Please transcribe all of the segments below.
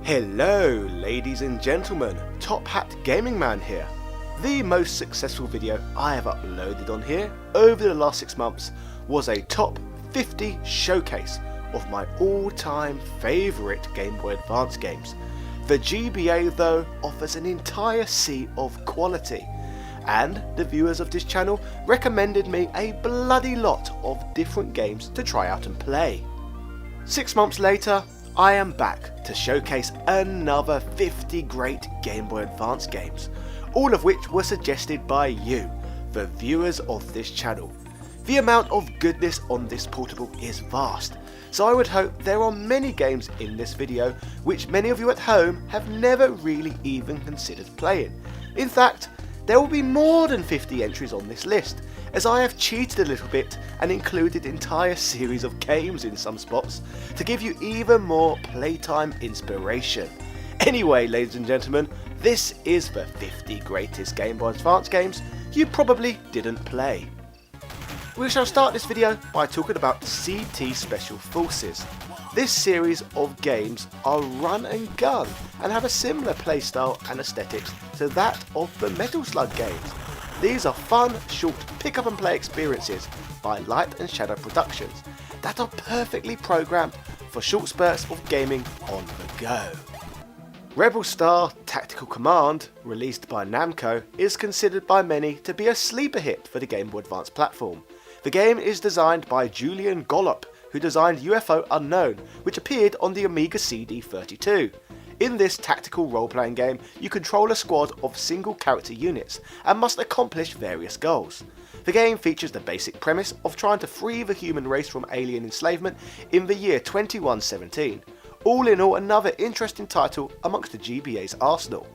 Hello ladies and gentlemen, Top Hat Gaming Man here. The most successful video I have uploaded on here over the last 6 months was a top 50 showcase of my all-time favourite Game Boy Advance games. The GBA though offers an entire sea of quality, and the viewers of this channel recommended me a bloody lot of different games to try out and play. 6 months later, I am back to showcase another 50 great Game Boy Advance games, all of which were suggested by you, the viewers of this channel. The amount of goodness on this portable is vast, so I would hope there are many games in this video which many of you at home have never really even considered playing. In fact, there will be more than 50 entries on this list, as I have cheated a little bit and included entire series of games in some spots to give you even more playtime inspiration. Anyway, ladies and gentlemen, this is the 50 greatest Game Boy Advance games you probably didn't play. We shall start this video by talking about CT Special Forces. This series of games are run and gun and have a similar playstyle and aesthetics to that of the Metal Slug games. These are fun, short pick up and play experiences by Light and Shadow Productions that are perfectly programmed for short spurts of gaming on the go. Rebel Star Tactical Command, released by Namco, is considered by many to be a sleeper hit for the Game Boy Advance platform. The game is designed by Julian Gollop, who designed UFO Unknown, which appeared on the Amiga CD32. In this tactical role-playing game, you control a squad of single character units and must accomplish various goals. The game features the basic premise of trying to free the human race from alien enslavement in the year 2117. All in all, another interesting title amongst the GBA's arsenal.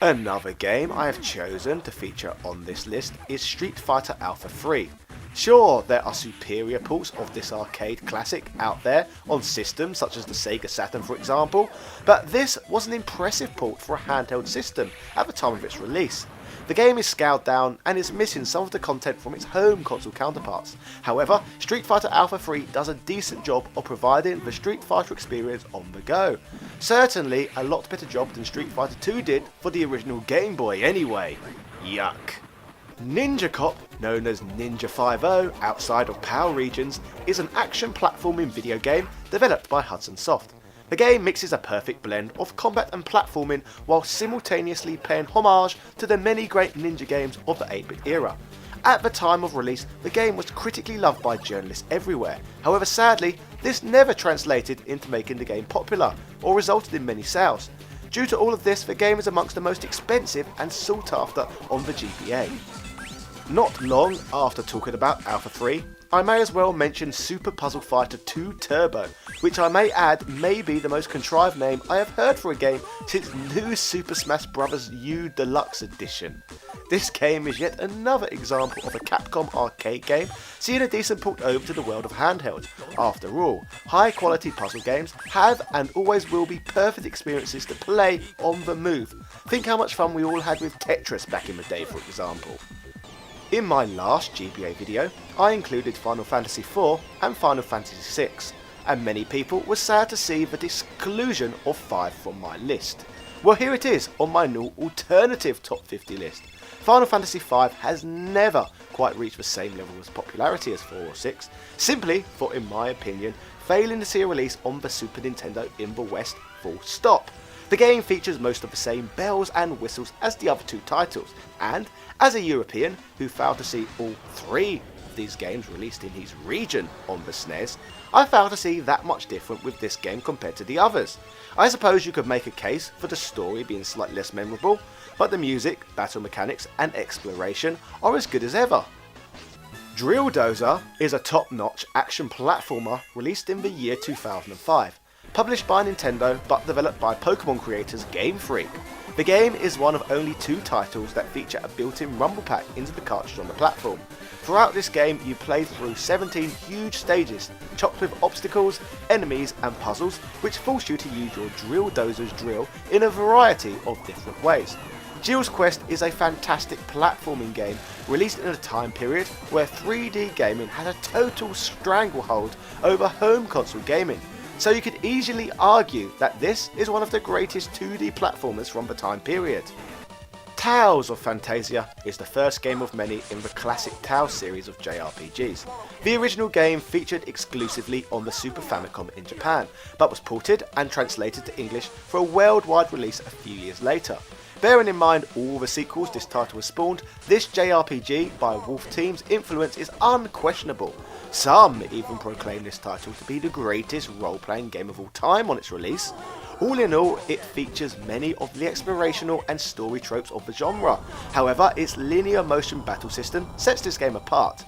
Another game I have chosen to feature on this list is Street Fighter Alpha 3. Sure, there are superior ports of this arcade classic out there on systems such as the Sega Saturn for example, but this was an impressive port for a handheld system at the time of its release. The game is scaled down and is missing some of the content from its home console counterparts. However, Street Fighter Alpha 3 does a decent job of providing the Street Fighter experience on the go. Certainly a lot better job than Street Fighter 2 did for the original Game Boy anyway. Yuck. Ninja Cop, known as Ninja 5-0 outside of PAL regions, is an action platforming video game developed by Hudson Soft. The game mixes a perfect blend of combat and platforming while simultaneously paying homage to the many great ninja games of the 8-bit era. At the time of release, the game was critically loved by journalists everywhere. However, sadly, this never translated into making the game popular or resulted in many sales. Due to all of this, the game is amongst the most expensive and sought after on the GBA. Not long after talking about Alpha 3, I may as well mention Super Puzzle Fighter 2 Turbo, which I may add may be the most contrived name I have heard for a game since New Super Smash Bros. U Deluxe Edition. This game is yet another example of a Capcom arcade game seeing a decent port over to the world of handhelds. After all, high quality puzzle games have and always will be perfect experiences to play on the move. Think how much fun we all had with Tetris back in the day, for example. In my last GBA video, I included Final Fantasy IV and Final Fantasy VI, and many people were sad to see the exclusion of 5 from my list. Well, here it is on my new alternative top 50 list. Final Fantasy V has never quite reached the same level of popularity as 4 or 6, simply for, in my opinion, failing to see a release on the Super Nintendo in the West, full stop. The game features most of the same bells and whistles as the other two titles, and as a European who failed to see all 3 of these games released in his region on the SNES, I failed to see that much different with this game compared to the others. I suppose you could make a case for the story being slightly less memorable, but the music, battle mechanics and exploration are as good as ever. Drill Dozer is a top-notch action platformer released in the year 2005. Published by Nintendo but developed by Pokemon creators Game Freak. The game is one of only 2 titles that feature a built-in rumble pack into the cartridge on the platform. Throughout this game you play through 17 huge stages, chocked with obstacles, enemies and puzzles which force you to use your Drill Dozer's drill in a variety of different ways. Jill's Quest is a fantastic platforming game released in a time period where 3D gaming had a total stranglehold over home console gaming. so you could easily argue that this is one of the greatest 2D platformers from the time period. Tales of Fantasia is the first game of many in the classic Tales series of JRPGs. The original game featured exclusively on the Super Famicom in Japan, but was ported and translated to English for a worldwide release a few years later. Bearing in mind all the sequels this title has spawned, this JRPG by Wolf Team's influence is unquestionable. Some even proclaim this title to be the greatest role-playing game of all time on its release. All in all, it features many of the explorational and story tropes of the genre. However, its linear motion battle system sets this game apart.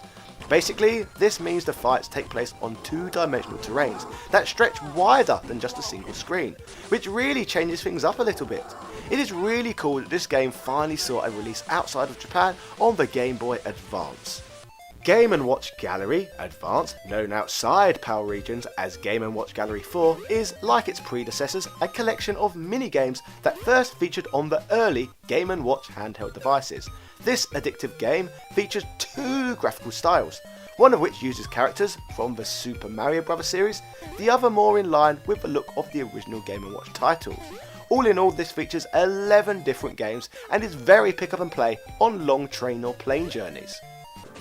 Basically, this means the fights take place on two-dimensional terrains that stretch wider than just a single screen, which really changes things up a little bit. It is really cool that this game finally saw a release outside of Japan on the Game Boy Advance. Game & Watch Gallery Advance, known outside PAL regions as Game & Watch Gallery 4, is, like its predecessors, a collection of mini-games that first featured on the early Game & Watch handheld devices. This addictive game features two graphical styles, one of which uses characters from the Super Mario Bros. Series, the other more in line with the look of the original Game & Watch titles. All in all, this features 11 different games and is very pick up and play on long train or plane journeys.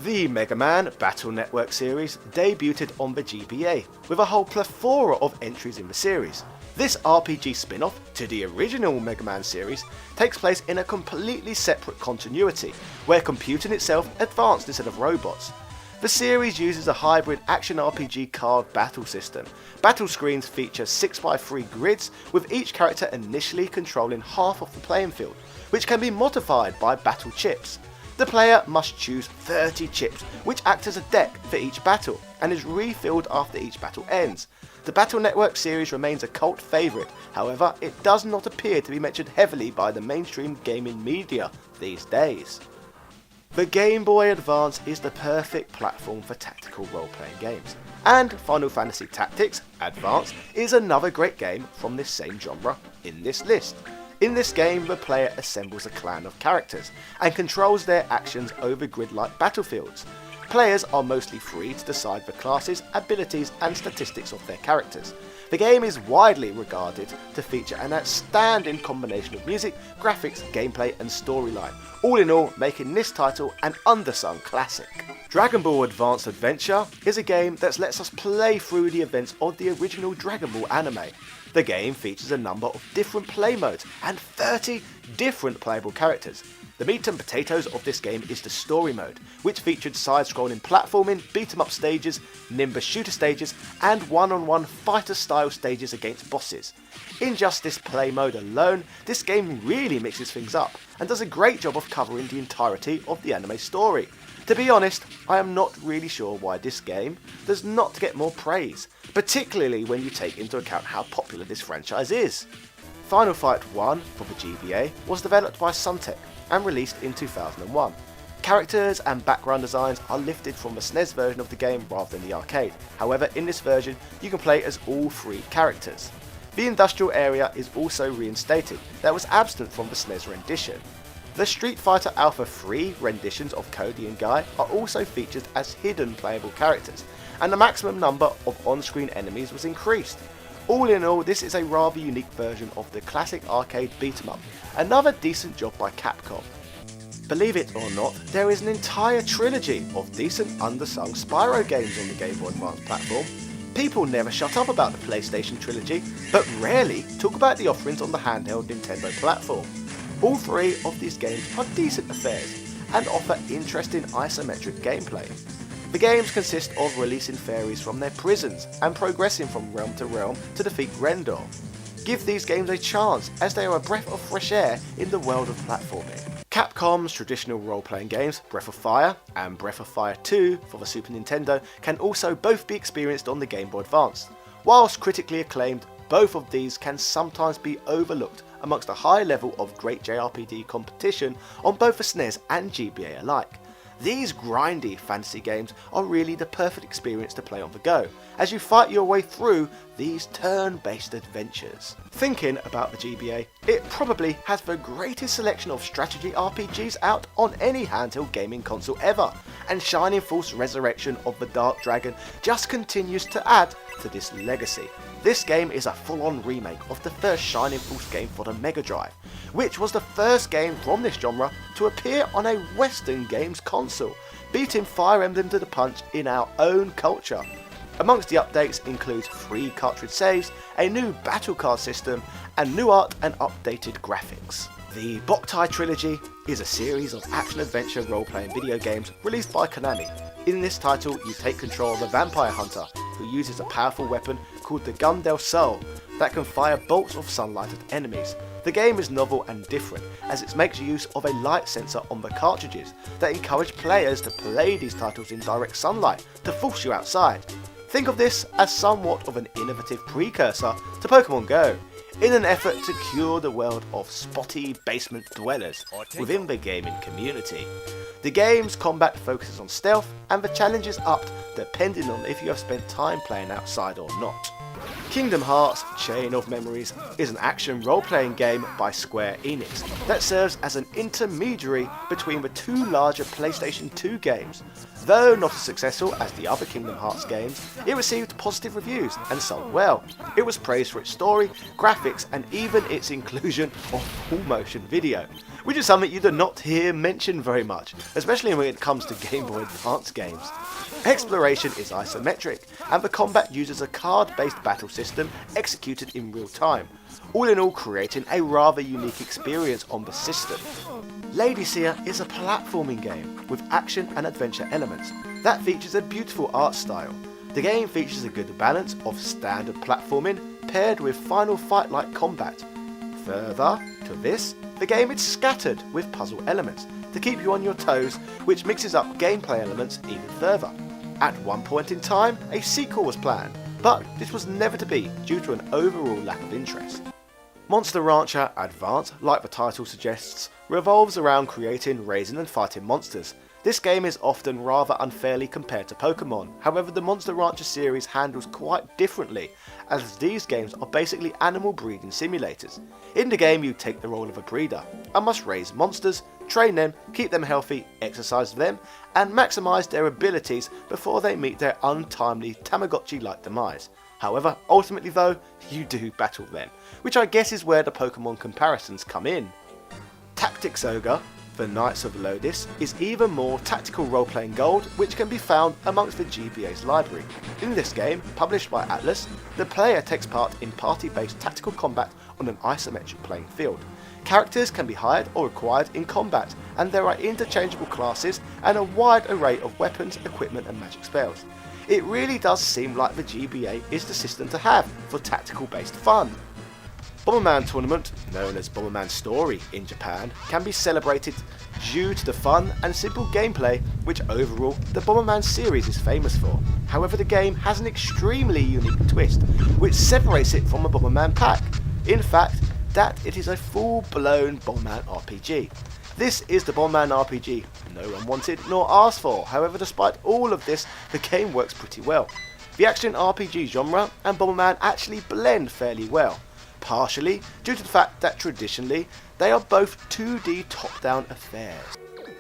The Mega Man Battle Network series debuted on the GBA, with a whole plethora of entries in the series. This RPG spin-off to the original Mega Man series takes place in a completely separate continuity, where computing itself advanced instead of robots. The series uses a hybrid action RPG card battle system. Battle screens feature 6x3 grids, with each character initially controlling half of the playing field, which can be modified by battle chips. The player must choose 30 chips, which act as a deck for each battle, and is refilled after each battle ends. The Battle Network series remains a cult favourite, however it does not appear to be mentioned heavily by the mainstream gaming media these days. The Game Boy Advance is the perfect platform for tactical role-playing games, and Final Fantasy Tactics Advance is another great game from this same genre in this list. In this game, the player assembles a clan of characters and controls their actions over grid-like battlefields. Players are mostly free to decide the classes, abilities and statistics of their characters. The game is widely regarded to feature an outstanding combination of music, graphics, gameplay and storyline, all in all making this title an undersung classic. Dragon Ball Advance Adventure is a game that lets us play through the events of the original Dragon Ball anime. The game features a number of different play modes and 30 different playable characters. The meat and potatoes of this game is the story mode, which featured side-scrolling platforming, beat-em-up stages, Nimbus shooter stages, and one-on-one fighter-style stages against bosses. In just this play mode alone, this game really mixes things up, and does a great job of covering the entirety of the anime story. To be honest, I am not really sure why this game does not get more praise, particularly when you take into account how popular this franchise is. Final Fight 1 for the GBA was developed by Suntech and released in 2001. Characters and background designs are lifted from the SNES version of the game rather than the arcade. However, in this version, you can play as all three characters. The industrial area is also reinstated, that was absent from the SNES rendition. The Street Fighter Alpha 3 renditions of Cody and Guy are also featured as hidden playable characters, and the maximum number of on-screen enemies was increased. All in all, this is a rather unique version of the classic arcade beat-em-up, another decent job by Capcom. Believe it or not, there is an entire trilogy of decent undersung Spyro games on the Game Boy Advance platform. People never shut up about the PlayStation trilogy, but rarely talk about the offerings on the handheld Nintendo platform. All three of these games are decent affairs and offer interesting isometric gameplay. The games consist of releasing fairies from their prisons and progressing from realm to realm to defeat Grendor. Give these games a chance, as they are a breath of fresh air in the world of platforming. Capcom's traditional role-playing games, Breath of Fire and Breath of Fire 2 for the Super Nintendo, can also both be experienced on the Game Boy Advance. Whilst critically acclaimed, both of these can sometimes be overlooked amongst a high level of great JRPG competition on both the SNES and GBA alike. These grindy fantasy games are really the perfect experience to play on the go, as you fight your way through these turn-based adventures. Thinking about the GBA, it probably has the greatest selection of strategy RPGs out on any handheld gaming console ever, and Shining Force Resurrection of the Dark Dragon just continues to add to this legacy. This game is a full-on remake of the first Shining Force game for the Mega Drive, which was the first game from this genre to appear on a Western games console, beating Fire Emblem to the punch in our own culture. Amongst the updates includes free cartridge saves, a new battle card system, and new art and updated graphics. The Boktai Trilogy is a series of action-adventure role-playing video games released by Konami. In this title, you take control of a vampire hunter who uses a powerful weapon called the Gundam Sol that can fire bolts of sunlight at enemies. The game is novel and different as it makes use of a light sensor on the cartridges that encourage players to play these titles in direct sunlight to force you outside. Think of this as somewhat of an innovative precursor to Pokemon Go, in an effort to cure the world of spotty basement dwellers within the gaming community. The game's combat focuses on stealth, and the challenge is upped depending on if you have spent time playing outside or not. Kingdom Hearts Chain of Memories is an action role-playing game by Square Enix that serves as an intermediary between the two larger PlayStation 2 games. Though not as successful as the other Kingdom Hearts games, it received positive reviews and sold well. It was praised for its story, graphics, and even its inclusion of full-motion video, which is something you do not hear mentioned very much, especially when it comes to Game Boy Advance games. Exploration is isometric, and the combat uses a card-based battle system executed in real time, all in all creating a rather unique experience on the system. Lady Seer is a platforming game with action and adventure elements that features a beautiful art style. The game features a good balance of standard platforming paired with final fight-like combat. Further to this, the game is scattered with puzzle elements to keep you on your toes, which mixes up gameplay elements even further. At one point in time, a sequel was planned, but this was never to be due to an overall lack of interest. Monster Rancher Advance, like the title suggests, revolves around creating, raising and fighting monsters. This game is often rather unfairly compared to Pokemon, however the Monster Rancher series handles quite differently, as these games are basically animal breeding simulators. In the game you take the role of a breeder, and must raise monsters, train them, keep them healthy, exercise them, and maximise their abilities before they meet their untimely Tamagotchi-like demise. However, ultimately though, you do battle them, which I guess is where the Pokemon comparisons come in. Tactics Ogre, the Knights of Lodis, is even more tactical role-playing gold, which can be found amongst the GBA's library. In this game, published by Atlas, the player takes part in party-based tactical combat on an isometric playing field. Characters can be hired or acquired in combat, and there are interchangeable classes and a wide array of weapons, equipment and magic spells. It really does seem like the GBA is the system to have for tactical based fun. Bomberman Tournament, known as Bomberman Story in Japan, can be celebrated due to the fun and simple gameplay which overall the Bomberman series is famous for. However, the game has an extremely unique twist which separates it from a Bomberman pack. In fact, that it is a full-blown Bomberman RPG. This is the Bomberman RPG no one wanted nor asked for. However, despite all of this, the game works pretty well. The action RPG genre and Bomberman actually blend fairly well, partially due to the fact that traditionally they are both 2D top-down affairs.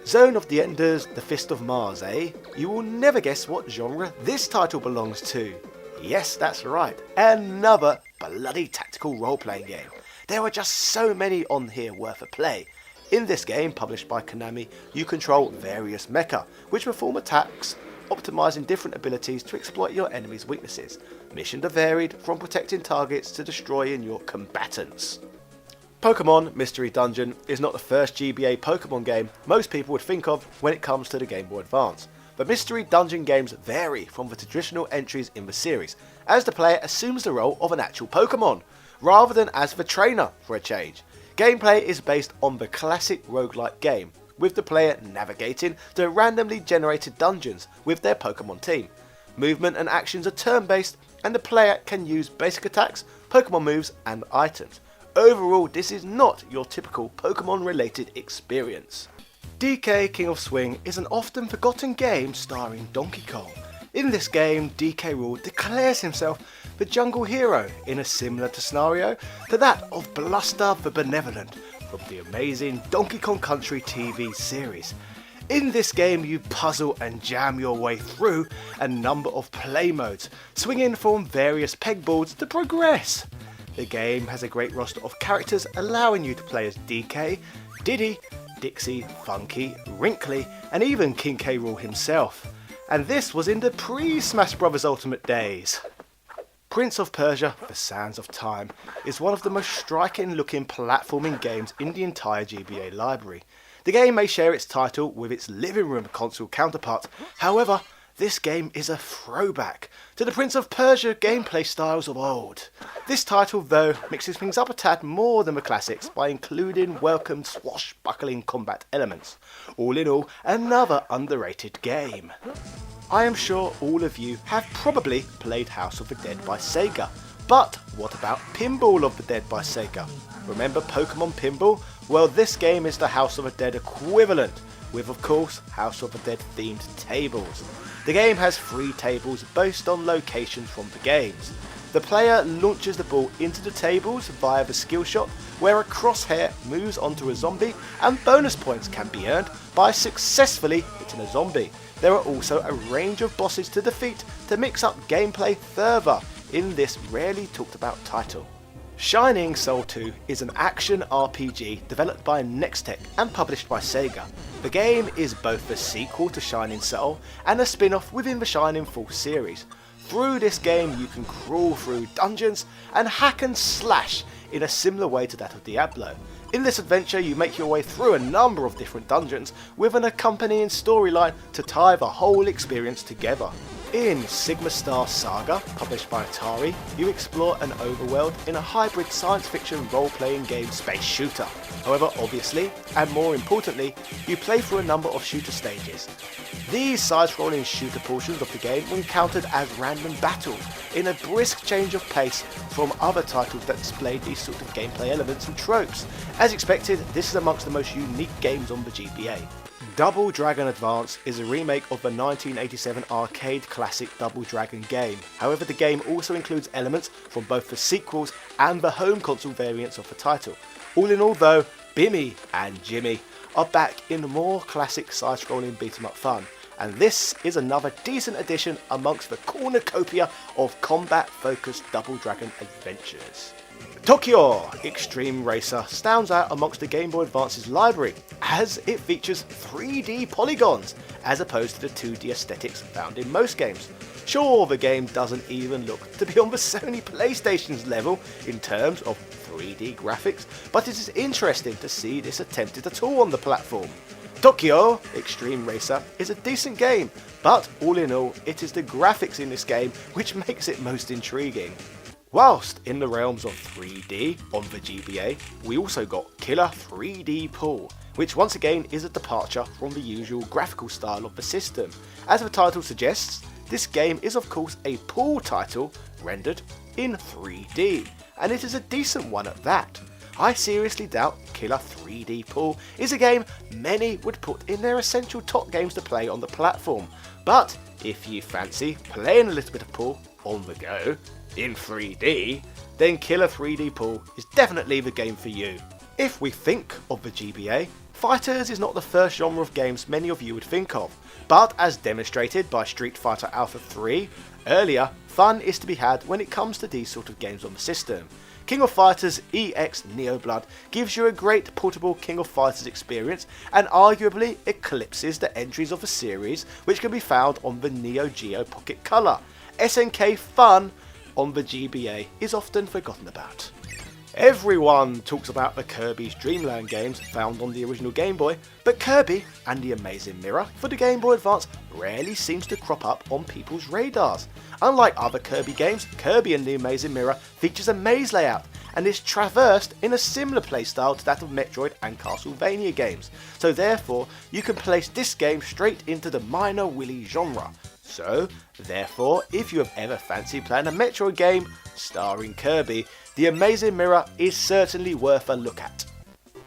Zone of the Enders, The Fist of Mars, eh? You will never guess what genre this title belongs to. Yes, that's right, another bloody tactical role-playing game. There are just so many on here worth a play. In this game, published by Konami, you control various mecha, which perform attacks, optimizing different abilities to exploit your enemy's weaknesses. Missions are varied, from protecting targets to destroying your combatants. Pokemon Mystery Dungeon is not the first GBA Pokemon game most people would think of when it comes to the Game Boy Advance. The Mystery Dungeon games vary from the traditional entries in the series, as the player assumes the role of an actual Pokemon, rather than as the trainer for a change. Gameplay is based on the classic roguelike game, with the player navigating the randomly generated dungeons with their Pokemon team. Movement and actions are turn-based, and the player can use basic attacks, Pokemon moves, and items. Overall, this is not your typical Pokemon-related experience. DK King of Swing is an often forgotten game starring Donkey Kong. In this game, DK Rule declares himself the jungle hero in a similar scenario to that of Bluster the Benevolent from the amazing Donkey Kong Country TV series. In this game you puzzle and jam your way through a number of play modes, swinging from various pegboards to progress. The game has a great roster of characters allowing you to play as DK, Diddy, Dixie, Funky, Wrinkly and even King K. Rool himself. And this was in the pre-Smash Bros. Ultimate days. Prince of Persia: The Sands of Time is one of the most striking looking platforming games in the entire GBA library. The game may share its title with its living room console counterpart, however, this game is a throwback to the Prince of Persia gameplay styles of old. This title though mixes things up a tad more than the classics by including welcome swashbuckling combat elements. All in all, another underrated game. I am sure all of you have probably played House of the Dead by Sega, but what about Pinball of the Dead by Sega? Remember Pokemon Pinball? Well, this game is the House of the Dead equivalent, with of course House of the Dead themed tables. The game has 3 tables based on locations from the games. The player launches the ball into the tables via the skill shot, where a crosshair moves onto a zombie and bonus points can be earned by successfully hitting a zombie. There are also a range of bosses to defeat to mix up gameplay further in this rarely talked about title. Shining Soul 2 is an action RPG developed by Nextech and published by Sega. The game is both a sequel to Shining Soul and a spin-off within the Shining Force series. Through this game you can crawl through dungeons and hack and slash in a similar way to that of Diablo. In this adventure you make your way through a number of different dungeons with an accompanying storyline to tie the whole experience together. In SigmaStar Saga, published by Atari, you explore an overworld in a hybrid science fiction role-playing game space shooter. However, obviously, and more importantly, you play through a number of shooter stages. These side-scrolling shooter portions of the game were encountered as random battles, in a brisk change of pace from other titles that displayed these sort of gameplay elements and tropes. As expected, this is amongst the most unique games on the GBA. Double Dragon Advance is a remake of the 1987 arcade classic Double Dragon game. However, the game also includes elements from both the sequels and the home console variants of the title. All in all though, Bimmy and Jimmy are back in more classic side-scrolling beat-em-up fun, and this is another decent addition amongst the cornucopia of combat-focused Double Dragon adventures. Tokyo Extreme Racer stands out amongst the Game Boy Advance's library as it features 3D polygons as opposed to the 2D aesthetics found in most games. Sure, the game doesn't even look to be on the Sony PlayStation's level in terms of 3D graphics, but it is interesting to see this attempted at all on the platform. Tokyo Extreme Racer is a decent game, but all in all it is the graphics in this game which makes it most intriguing. Whilst in the realms of 3D on the GBA, we also got Killer 3D Pool, which once again is a departure from the usual graphical style of the system. As the title suggests, this game is of course a pool title rendered in 3D, and it is a decent one at that. I seriously doubt Killer 3D Pool is a game many would put in their essential top games to play on the platform, but if you fancy playing a little bit of pool on the go, in 3D, then Killer 3D Pool is definitely the game for you. If we think of the GBA, Fighters is not the first genre of games many of you would think of, but as demonstrated by Street Fighter Alpha 3 earlier, fun is to be had when it comes to these sort of games on the system. King of Fighters EX Neo Blood gives you a great portable King of Fighters experience and arguably eclipses the entries of the series which can be found on the Neo Geo Pocket Color. SNK fun on the GBA is often forgotten about. Everyone talks about the Kirby's Dream Land games found on the original Game Boy, but Kirby and the Amazing Mirror for the Game Boy Advance rarely seems to crop up on people's radars. Unlike other Kirby games, Kirby and the Amazing Mirror features a maze layout and is traversed in a similar playstyle to that of Metroid and Castlevania games, so therefore you can place this game straight into the minor Willy genre. So, therefore, if you have ever fancied playing a Metroid game starring Kirby, the Amazing Mirror is certainly worth a look at.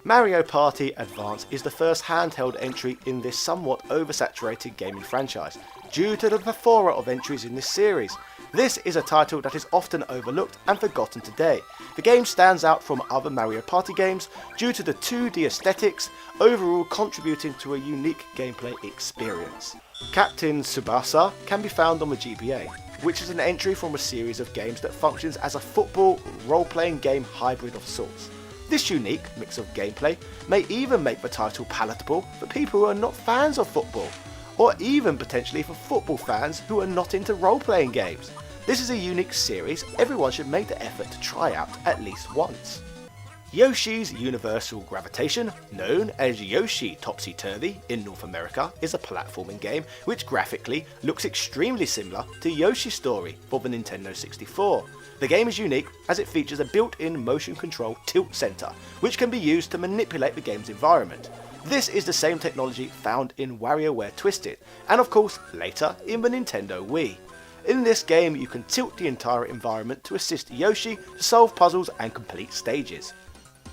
Mario Party Advance is the first handheld entry in this somewhat oversaturated gaming franchise. due to the plethora of entries in this series. This is a title that is often overlooked and forgotten today. The game stands out from other Mario Party games due to the 2D aesthetics, overall contributing to a unique gameplay experience. Captain Tsubasa can be found on the GBA, which is an entry from a series of games that functions as a football role-playing game hybrid of sorts. This unique mix of gameplay may even make the title palatable for people who are not fans of football, or even potentially for football fans who are not into role-playing games. This is a unique series everyone should make the effort to try out at least once. Yoshi's Universal Gravitation, known as Yoshi Topsy Turvy in North America, is a platforming game which graphically looks extremely similar to Yoshi's Story for the Nintendo 64. The game is unique as it features a built-in motion control tilt center, which can be used to manipulate the game's environment. This is the same technology found in WarioWare Twisted, and of course later in the Nintendo Wii. In this game you can tilt the entire environment to assist Yoshi to solve puzzles and complete stages.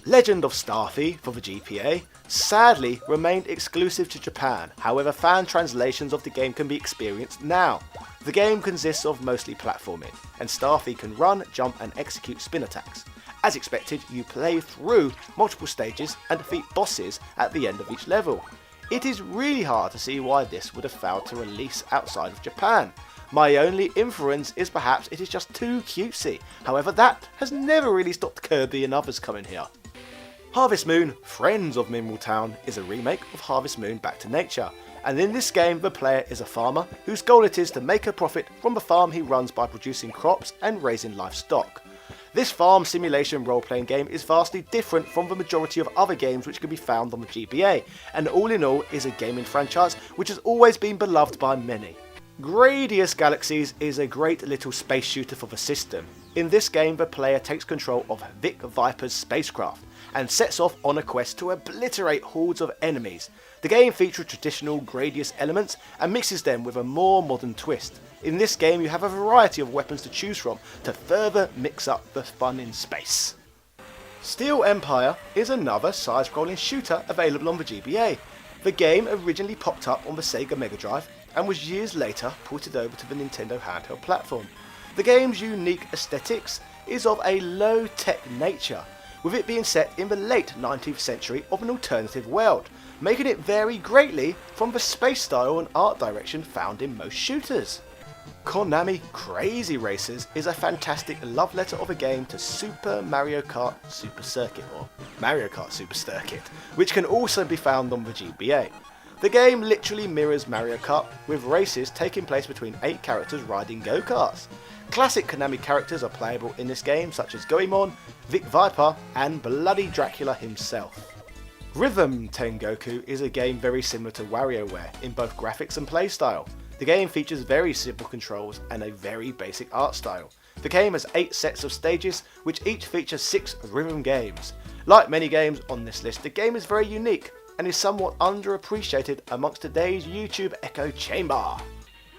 Legend of Starfy for the GBA sadly remained exclusive to Japan, however fan translations of the game can be experienced now. The game consists of mostly platforming, and Starfy can run, jump and execute spin attacks. As expected, you play through multiple stages and defeat bosses at the end of each level. It is really hard to see why this would have failed to release outside of Japan. My only inference is perhaps it is just too cutesy, however that has never really stopped Kirby and others coming here. Harvest Moon Friends of Mineral Town is a remake of Harvest Moon Back to Nature, and in this game the player is a farmer whose goal it is to make a profit from the farm he runs by producing crops and raising livestock. This farm simulation role-playing game is vastly different from the majority of other games which can be found on the GBA, and all in all is a gaming franchise which has always been beloved by many. Gradius Galaxy is a great little space shooter for the system. In this game the player takes control of Vic Viper's spacecraft and sets off on a quest to obliterate hordes of enemies. The game features traditional Gradius elements and mixes them with a more modern twist. In this game you have a variety of weapons to choose from to further mix up the fun in space. Steel Empire is another side-scrolling shooter available on the GBA. The game originally popped up on the Sega Mega Drive and was years later ported over to the Nintendo handheld platform. The game's unique aesthetics is of a low-tech nature, with it being set in the late 19th century of an alternative world, making it vary greatly from the space style and art direction found in most shooters. Konami Crazy Racers is a fantastic love letter of a game to Super Mario Kart Super Circuit, or Mario Kart Super Circuit, which can also be found on the GBA. The game literally mirrors Mario Kart, with races taking place between 8 characters riding go-karts. Classic Konami characters are playable in this game, such as Goemon, Vic Viper and Bloody Dracula himself. Rhythm Tengoku is a game very similar to WarioWare in both graphics and playstyle. The game features very simple controls and a very basic art style. The game has 8 sets of stages, which each feature 6 rhythm games. Like many games on this list, the game is very unique and is somewhat underappreciated amongst today's YouTube echo chamber.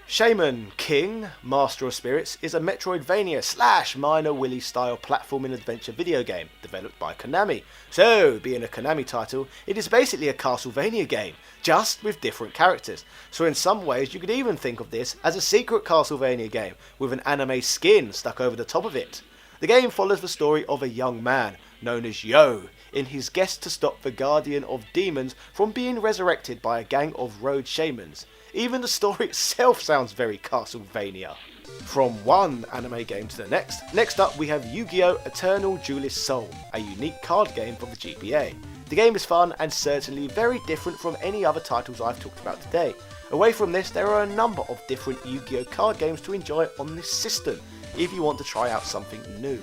Shaman King, Master of Spirits is a Metroidvania / Minor Willy style platforming adventure video game developed by Konami. So, being a Konami title, it is basically a Castlevania game, just with different characters. So in some ways you could even think of this as a secret Castlevania game with an anime skin stuck over the top of it. The game follows the story of a young man known as Yo in his quest to stop the Guardian of Demons from being resurrected by a gang of road shamans. Even the story itself sounds very Castlevania. From one anime game to the next up we have Yu-Gi-Oh! Eternal Duelist Sol, a unique card game for the GBA. The game is fun and certainly very different from any other titles I've talked about today. Away from this, there are a number of different Yu-Gi-Oh! Card games to enjoy on this system, if you want to try out something new.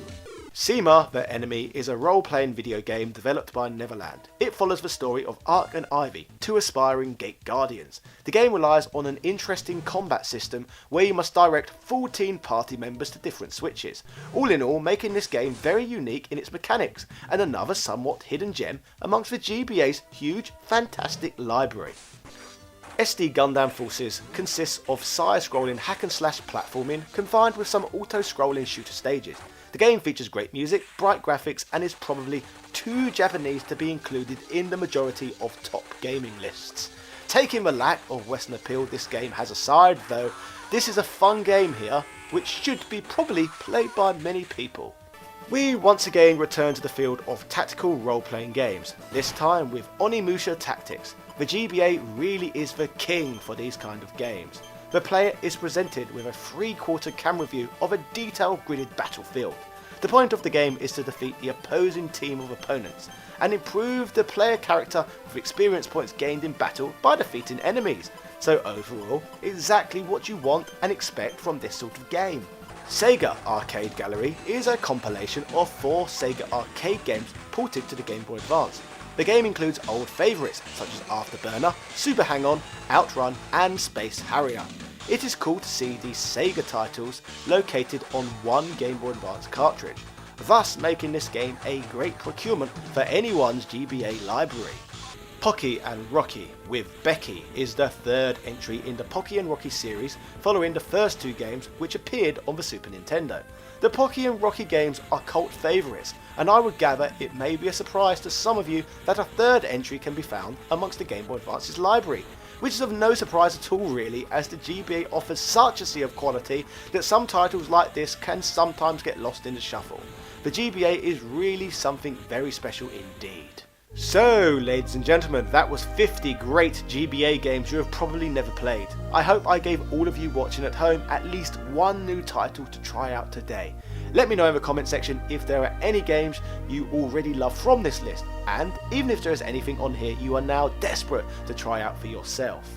Seema, the Enemy is a role-playing video game developed by Neverland. It follows the story of Ark and Ivy, 2 aspiring Gate Guardians. The game relies on an interesting combat system where you must direct 14 party members to different switches. All in all, making this game very unique in its mechanics, and another somewhat hidden gem amongst the GBA's huge, fantastic library. SD Gundam Forces consists of side-scrolling hack-and-slash platforming combined with some auto-scrolling shooter stages. The game features great music, bright graphics and is probably too Japanese to be included in the majority of top gaming lists. Taking the lack of Western appeal this game has aside though, this is a fun game here which should be probably played by many people. We once again return to the field of tactical role-playing games, this time with Onimusha Tactics. The GBA really is the king for these kind of games. The player is presented with a 3/4 camera view of a detailed gridded battlefield. The point of the game is to defeat the opposing team of opponents and improve the player character with experience points gained in battle by defeating enemies. So overall, exactly what you want and expect from this sort of game. Sega Arcade Gallery is a compilation of 4 Sega arcade games ported to the Game Boy Advance. The game includes old favourites such as Afterburner, Super Hang-On, Outrun and Space Harrier. It is cool to see these Sega titles located on one Game Boy Advance cartridge, thus making this game a great procurement for anyone's GBA library. Pocky and Rocky with Becky is the 3rd entry in the Pocky and Rocky series, following the first 2 games which appeared on the Super Nintendo. The Pocky and Rocky games are cult favourites, and I would gather it may be a surprise to some of you that a 3rd entry can be found amongst the Game Boy Advance's library, which is of no surprise at all really, as the GBA offers such a sea of quality that some titles like this can sometimes get lost in the shuffle. The GBA is really something very special indeed. So, ladies and gentlemen, that was 50 great GBA games you have probably never played. I hope I gave all of you watching at home at least one new title to try out today. Let me know in the comment section if there are any games you already love from this list, and even if there is anything on here you are now desperate to try out for yourself.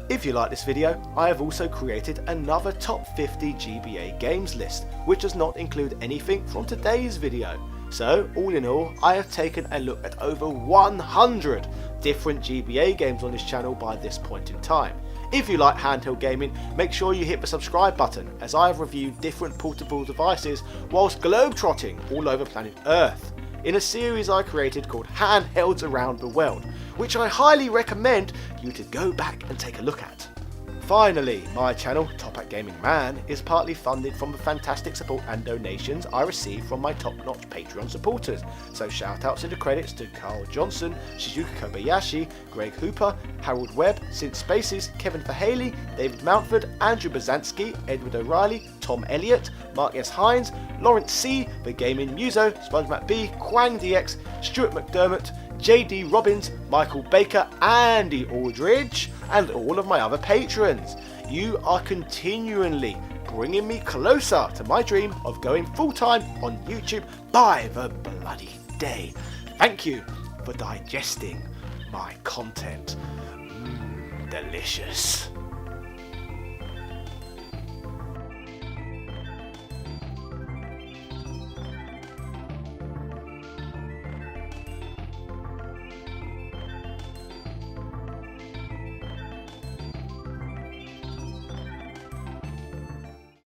If you like this video, I have also created another top 50 GBA games list, which does not include anything from today's video. So, all in all, I have taken a look at over 100 different GBA games on this channel by this point in time. If you like handheld gaming, make sure you hit the subscribe button, as I have reviewed different portable devices whilst globetrotting all over planet Earth, in a series I created called Handhelds Around The World, which I highly recommend you to go back and take a look at. Finally, my channel, Top Hat Gaming Man, is partly funded from the fantastic support and donations I receive from my top-notch Patreon supporters. So shout-outs in the credits to Carl Johnson, Shizuka Kobayashi, Greg Hooper, Harold Webb, Synth Spaces, Kevin Verhaley, David Mountford, Andrew Bazansky, Edward O'Reilly, Tom Elliott, Mark S. Hines, Lawrence C, The Gaming Muso, SpongeMatt B, Quang DX, Stuart McDermott, JD Robbins, Michael Baker, Andy Aldridge, and all of my other patrons. You are continually bringing me closer to my dream of going full-time on YouTube by the bloody day. Thank you for digesting my content. Delicious.